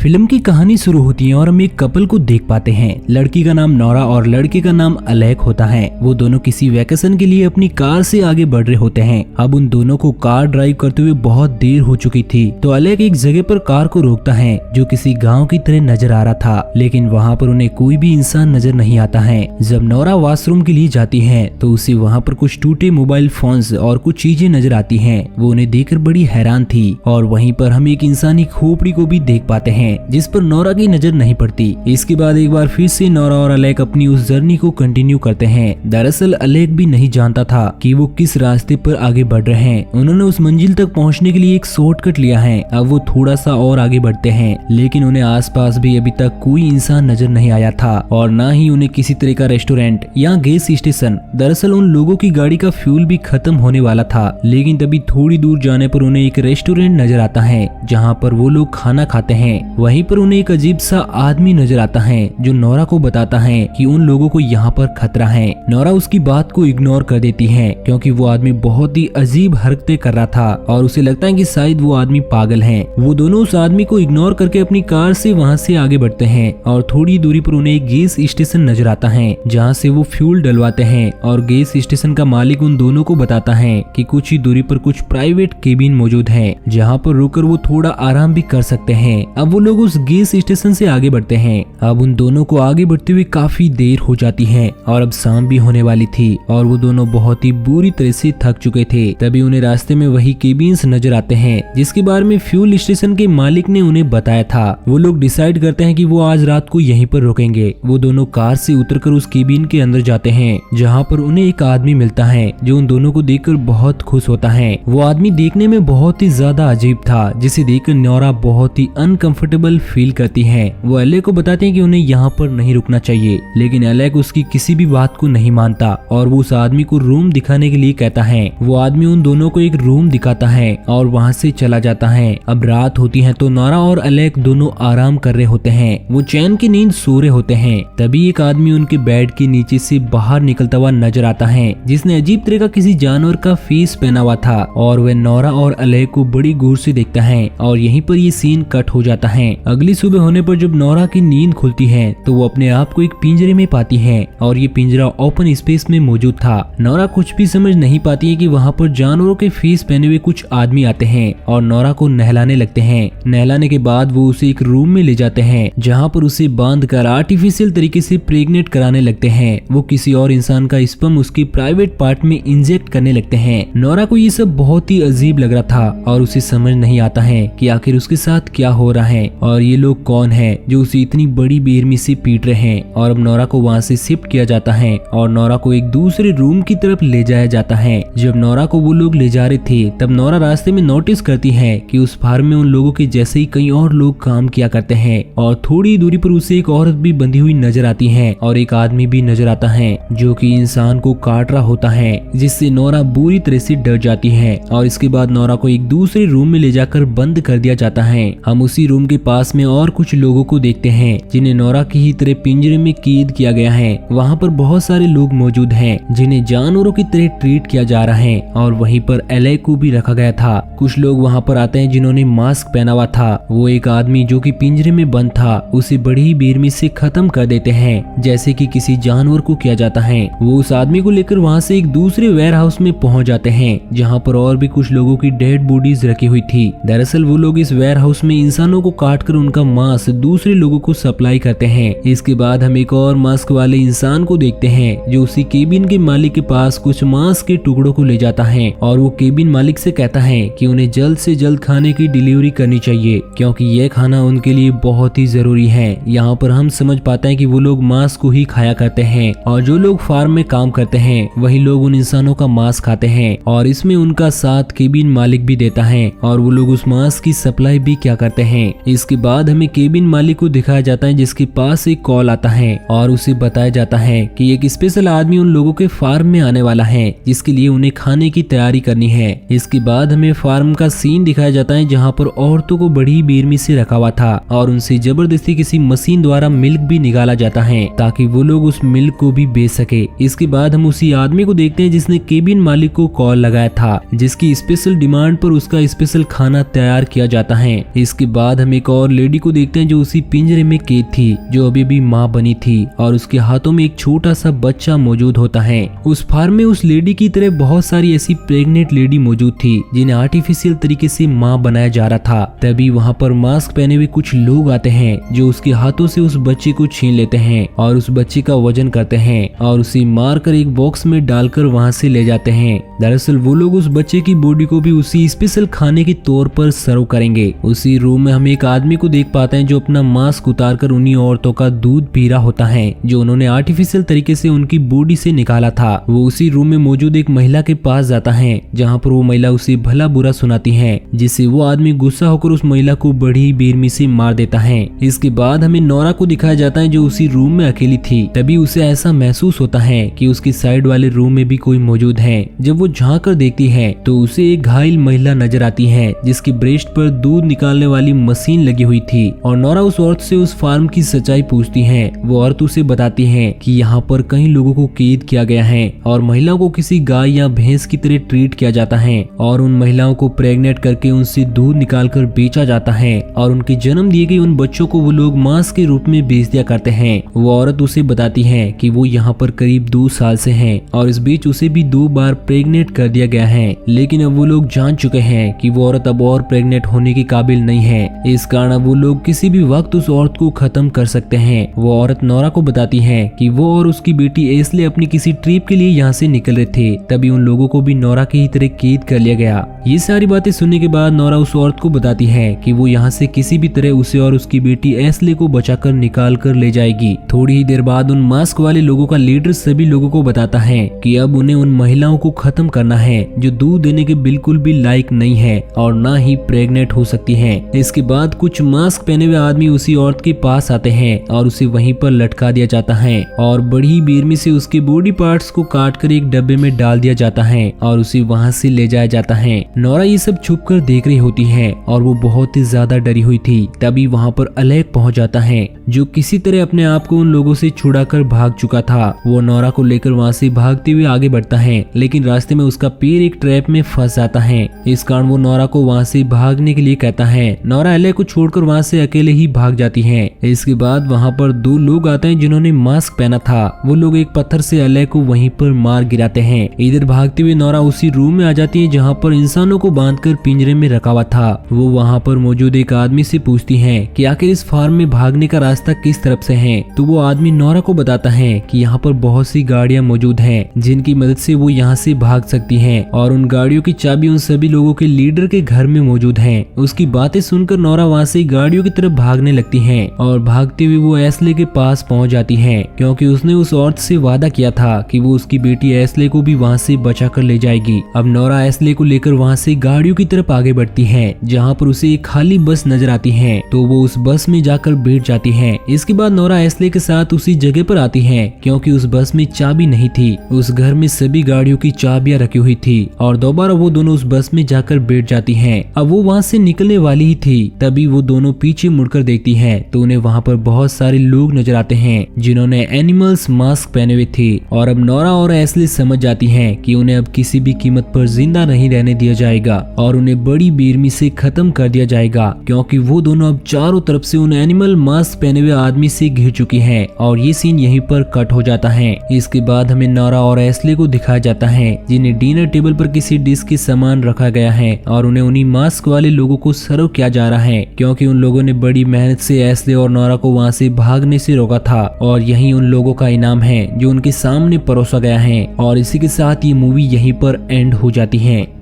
Film की कहानी शुरू होती है और हम एक कपल को देख पाते हैं। लड़की का नाम नौरा और लड़के का नाम अलैक होता है। वो दोनों किसी वैकेशन के लिए अपनी कार से आगे बढ़ रहे होते हैं। अब उन दोनों को कार ड्राइव करते हुए बहुत देर हो चुकी थी, तो अलैक एक जगह पर कार को रोकता है जो किसी गांव की तरह नजर आ रहा था, लेकिन वहाँ पर उन्हें कोई भी इंसान नजर नहीं आता है। जब नौरा वॉशरूम के लिए जाती है तो उसे वहाँ पर कुछ टूटे मोबाइल फोन्स और कुछ चीजें नजर आती हैं। वो उन्हें देखकर बड़ी हैरान थी और वहीं पर हम एक इंसानी खोपड़ी को भी देख पाते हैं जिस पर नौरा की नजर नहीं पड़ती। इसके बाद एक बार फिर से नौरा और अलैक अपनी उस जर्नी को कंटिन्यू करते हैं। दरअसल अलैक भी नहीं जानता था कि वो किस रास्ते पर आगे बढ़ रहे हैं। उन्होंने उस मंजिल तक पहुंचने के लिए एक शॉर्टकट लिया है। अब वो थोड़ा सा और आगे बढ़ते हैं, लेकिन उन्हें आसपास भी अभी तक कोई इंसान नजर नहीं आया था और न ही उन्हें किसी तरह का रेस्टोरेंट या गैस स्टेशन। दरअसल उन लोगों की गाड़ी का फ्यूल भी खत्म होने वाला था, लेकिन तभी थोड़ी दूर जाने पर उन्हें एक रेस्टोरेंट नजर आता है जहाँ पर वो लोग खाना खाते हैं। वहीं पर उन्हें एक अजीब सा आदमी नजर आता है जो नौरा को बताता है कि उन लोगों को यहाँ पर खतरा है। नौरा उसकी बात को इग्नोर कर देती है क्योंकि वो आदमी बहुत ही अजीब हरकतें कर रहा था और उसे लगता है कि शायद वो आदमी पागल है। वो दोनों उस आदमी को इग्नोर करके अपनी कार से वहाँ से आगे बढ़ते हैं और थोड़ी दूरी पर उन्हें एक गैस स्टेशन नजर आता है जहाँ से वो फ्यूल डलवाते हैं और गैस स्टेशन का मालिक उन दोनों को बताता है कि कुछ ही दूरी पर कुछ प्राइवेट केबिन मौजूद है जहाँ पर रुककर वो थोड़ा आराम भी कर सकते हैं। अब वो लोग उस गैस स्टेशन से आगे बढ़ते हैं। अब उन दोनों को आगे बढ़ते हुए काफी देर हो जाती है और अब शाम भी होने वाली थी और वो दोनों बहुत ही बुरी तरह से थक चुके थे। तभी उन्हें रास्ते में वही केबिन्स नजर आते हैं जिसके बारे में फ्यूल स्टेशन के मालिक ने उन्हें बताया था। वो लोग डिसाइड करते हैं कि वो आज रात को यहीं पर रुकेंगे। वो दोनों कार से उतरकर उस केबिन के अंदर जाते हैं जहाँ पर उन्हें एक आदमी मिलता है जो उन दोनों को देखकर बहुत खुश होता है। वो आदमी देखने में बहुत ही ज्यादा अजीब था जिसे देखकर नौरा बहुत ही अनकंफर्टेबल फील करती है। वो अलैक को बताते हैं कि उन्हें यहाँ पर नहीं रुकना चाहिए, लेकिन अलैक उसकी किसी भी बात को नहीं मानता और वो उस आदमी को रूम दिखाने के लिए कहता है। वो आदमी उन दोनों को एक रूम दिखाता है और वहाँ से चला जाता है। अब रात होती है तो नौरा और अलैक दोनों आराम कर रहे होते हैं। वो चैन की नींद सो रहे होते हैं। तभी एक आदमी उनके बेड के नीचे से बाहर निकलता हुआ नजर आता है जिसने अजीब तरह का किसी जानवर का फेस पहना हुआ था और वह नौरा और अलैक को बड़ी गौर से देखता है और यहीं पर ये सीन कट हो जाता है। अगली सुबह होने पर जब नौरा की नींद खुलती है तो वो अपने आप को एक पिंजरे में पाती है और ये पिंजरा ओपन स्पेस में मौजूद था। नौरा कुछ भी समझ नहीं पाती है कि वहाँ पर जानवरों के फेस पहने हुए कुछ आदमी आते हैं और नौरा को नहलाने लगते हैं। नहलाने के बाद वो उसे एक रूम में ले जाते हैं जहाँ पर उसे बांध कर आर्टिफिशियल तरीके से प्रेग्नेंट कराने लगते हैं। वो किसी और इंसान का स्पर्म उसके प्राइवेट पार्ट में इंजेक्ट करने लगते हैं। नौरा को ये सब बहुत ही अजीब लग रहा था और उसे समझ नहीं आता है कि आखिर उसके साथ क्या हो रहा है और ये लोग कौन हैं जो उसे इतनी बड़ी बेरहमी से पीट रहे हैं। और अब नौरा को वहाँ से शिफ्ट किया जाता है और नौरा को एक दूसरे रूम की तरफ ले जाया जाता है। जब नौरा को वो लोग ले जा रहे थे तब नौरा रास्ते में नोटिस करती है कि उस फार्म में उन लोगों के जैसे ही कई और लोग काम किया करते हैं और थोड़ी दूरी पर उसे एक औरत भी बंधी हुई नजर आती है और एक आदमी भी नजर आता है जो कि इंसान को काट रहा होता है, जिससे नौरा बुरी तरह से डर जाती है। और इसके बाद नौरा को एक दूसरे रूम में ले जाकर बंद कर दिया जाता है। हम उसी रूम के पास में और कुछ लोगों को देखते हैं जिन्हें नौरा की ही तरह पिंजरे में कैद किया गया है। वहाँ पर बहुत सारे लोग मौजूद हैं जिन्हें जानवरों की तरह ट्रीट किया जा रहा है और वहीं पर अलैक को भी रखा गया था। कुछ लोग वहाँ पर आते हैं जिन्होंने मास्क पहना हुआ था। वो एक आदमी जो कि पिंजरे में बंद था उसे बड़ी ही बेरहमी से खत्म कर देते हैं जैसे कि किसी जानवर को किया जाता है। वो उस आदमी को लेकर वहाँ से एक दूसरे वेयर हाउस में पहुंच जाते हैं जहाँ पर और भी कुछ लोगों की डेड बॉडीज रखी हुई थी। दरअसल वो लोग इस वेयर हाउस में इंसानों को काटकर उनका मांस दूसरे लोगों को सप्लाई करते हैं। इसके बाद हम एक और मास्क वाले इंसान को देखते हैं जो उसी केबिन के मालिक के पास कुछ मांस के टुकड़ों को ले जाता है और वो केबिन मालिक से कहता है कि उन्हें जल्द से जल्द खाने की डिलीवरी करनी चाहिए क्योंकि ये खाना उनके लिए बहुत ही जरूरी है। यहाँ पर हम समझ पाते हैं कि वो लोग मांस को ही खाया करते हैं और जो लोग फार्म में काम करते हैं वही लोग उन इंसानों का मांस खाते हैं और इसमें उनका साथ केबिन मालिक भी देता है और वो लोग उस मांस की सप्लाई भी क्या करते हैं। इसके बाद हमें केबिन मालिक को दिखाया जाता है जिसके पास एक कॉल आता है और उसे बताया जाता है कि एक स्पेशल आदमी उन लोगों के फार्म में आने वाला है जिसके लिए उन्हें खाने की तैयारी करनी है। इसके बाद हमें फार्म का सीन दिखाया जाता है जहाँ पर औरतों को बड़ी बेरहमी से रखा हुआ था और उनसे जबरदस्ती किसी मशीन द्वारा मिल्क भी निकाला जाता है ताकि वो लोग उस मिल्क को भी बेच सके। इसके बाद हम उसी आदमी को देखते हैं जिसने केबिन मालिक को कॉल लगाया था जिसकी स्पेशल डिमांड पर उसका स्पेशल खाना तैयार किया जाता है। इसके बाद हम एक और लेडी को देखते हैं जो उसी पिंजरे में कैद थी, जो अभी भी माँ बनी थी और उसके हाथों में एक छोटा सा बच्चा मौजूद होता है। उस फार्म में उस लेडी की तरह बहुत सारी ऐसी प्रेग्नेंट लेडी मौजूद थी जिन्हें आर्टिफिशियल तरीके से माँ बनाया जा रहा था। तभी वहाँ पर मास्क पहने हुए कुछ लोग आते हैं जो उसके हाथों से उस बच्चे को छीन लेते हैं और उस बच्चे का वजन करते हैं और उसे मारकर एक बॉक्स में डालकर वहाँ से ले जाते हैं। दरअसल वो लोग उस बच्चे की बॉडी को भी उसी स्पेशल खाने के तौर पर सर्व करेंगे। उसी रूम में हम एक आदमी को देख पाते हैं जो अपना मास्क उतारकर उन्हीं औरतों का दूध पी रहा होता है जो उन्होंने आर्टिफिशियल तरीके से उनकी बॉडी से निकाला था। वो उसी रूम में मौजूद एक महिला के पास जाता है जहाँ पर वो महिला उसे भला बुरा सुनाती है, जिससे वो आदमी गुस्सा होकर उस महिला को बड़ी बेरहमी से मार देता है। इसके बाद हमें नोरा को दिखाया जाता है जो उसी रूम में अकेली थी। तभी उसे ऐसा महसूस होता है कि उसकी साइड वाले रूम में भी कोई मौजूद है। जब वो झांक कर देखती है तो उसे एक घायल महिला नजर आती है जिसकी ब्रेस्ट पर दूध निकालने वाली मशीन लगी हुई थी और नोरा उस औरत से उस फार्म की सच्चाई पूछती है। वो औरत उसे बताती है कि यहाँ पर कई लोगों को कैद किया गया है और महिलाओं को किसी गाय या भैंस की तरह ट्रीट किया जाता है और उन महिलाओं को प्रेग्नेंट करके उनसे दूध निकालकर बेचा जाता है और उनके जन्म दिए गए उन बच्चों को वो लोग मांस के रूप में बेच दिया करते हैं। वो औरत उसे बताती है कि वो यहाँ पर करीब 2 साल से हैं और इस बीच उसे भी 2 बार प्रेग्नेंट कर दिया गया है, लेकिन अब वो लोग जान चुके हैं कि वो औरत अब और प्रेग्नेंट होने के काबिल नहीं है। इस कारण वो लोग किसी भी वक्त उस औरत को खत्म कर सकते हैं। वो औरत नोरा को बताती है कि वो और उसकी बेटी एस्ले अपनी किसी ट्रिप के लिए यहाँ से निकल रहे थे, तभी उन लोगों को भी नोरा की ही तरह कैद कर लिया गया। ये सारी बातें सुनने के बाद नोरा उस औरत को बताती है कि वो यहाँ से किसी भी तरह उसे और उसकी बेटी एस्ले को बचाकर निकाल कर ले जाएगी। थोड़ी ही देर बाद उन मास्क वाले लोगों का लीडर सभी लोगों को बताता है कि अब उन्हें उन महिलाओं को खत्म करना है जो दूध देने के बिल्कुल भी लायक नहीं है और ना ही प्रेग्नेंट हो सकती है। इसके बाद कुछ मास्क पहने हुए आदमी उसी औरत के पास आते हैं और उसे वहीं पर लटका दिया जाता है और बड़ी बेरहमी से उसके बॉडी पार्ट्स को काटकर एक डब्बे में डाल दिया जाता है और उसे वहां से ले जाया जाता है। नोरा ये सब छुप कर देख रही होती है और वो बहुत ही ज्यादा डरी हुई थी। तभी वहां पर अलेक पहुंच जाता है जो किसी तरह अपने आप को उन लोगों से छुड़ाकर भाग चुका था। वो नोरा को लेकर वहां से भागते हुए आगे बढ़ता है, लेकिन रास्ते में उसका पैर एक ट्रैप में फंस जाता है। इस कारण वो नोरा को वहां से भागने के लिए कहता है। नोरा अलेक को छोड़कर वहां से अकेले ही भाग जाती है। इसके बाद वहां पर 2 लोग आते हैं जिन्होंने मास्क पहना था। वो लोग एक पत्थर से अलेक को वहीं पर मार गिराते हैं। इधर भागते हुए नोरा उसी रूम में आ जाती है जहाँ पर इंसानों को बांधकर पिंजरे में रखा हुआ था। वो वहाँ पर मौजूद एक आदमी से पूछती है कि आखिर इस फार्म में भागने का रास्ता किस तरफ से है। तो वो आदमी नोरा को बताता है कि यहाँ पर बहुत सी गाड़ियाँ मौजूद हैं जिनकी मदद से वो यहाँ से भाग सकती हैं और उन गाड़ियों की चाबी उन सभी लोगों के लीडर के घर में मौजूद है। उसकी बातें सुनकर नोरा वहाँ से गाड़ियों की तरफ भागने लगती है और भागते हुए वो एस्ले के पास पहुँच जाती है क्योंकि उसने उस औरत से वादा किया था कि वो उसकी बेटी एस्ले को भी वहाँ से बचा कर ले जाएगी। अब नोरा एस्ले को लेकर वहाँ से गाड़ियों की तरफ आगे बढ़ती है जहाँ पर उसे एक खाली बस नजर आती है, तो वो उस बस में जाकर बैठ जाती है। इसके बाद नोरा एस्ले के साथ उसी जगह पर आती है क्योंकि उस बस में चाबी नहीं थी। उस घर में सभी गाड़ियों की चाबियां रखी हुई थी और दोबारा वो दोनों उस बस में जाकर बैठ जाती हैं। अब वो वहाँ से निकलने वाली ही थी, तभी वो दोनों पीछे मुड़कर देखती है तो उन्हें वहाँ पर बहुत सारे लोग नजर आते हैं जिन्होंने एनिमल्स मास्क पहने हुए थे। और अब नोरा और एस्ले समझ जाती हैं कि उन्हें अब किसी भी कीमत पर जिंदा नहीं रहने दिया जाएगा और उन्हें बड़ी बेरहमी से खत्म कर दिया जाएगा क्योंकि वो दोनों अब चारों तरफ से उन एनिमल मास्क पहने हुए आदमी से घिर चुकी हैं। और ये सीन यहीं पर कट हो जाता है। इसके बाद हमें नोरा और एस्ले को दिखाया जाता है जिन्हें डिनर टेबल पर किसी डिश के सामान रखा गया है और उन्हें उन्हीं मास्क वाले लोगों को सर्व किया जा रहा है क्योंकि उन लोगों ने बड़ी मेहनत से एस्ले और नोरा को वहाँ से भागने से रोका था और यही उन लोगों का इनाम है जो उनके सामने परोसा गया है। और इसी के साथ ये मूवी यहीं पर एंड हो जाती है।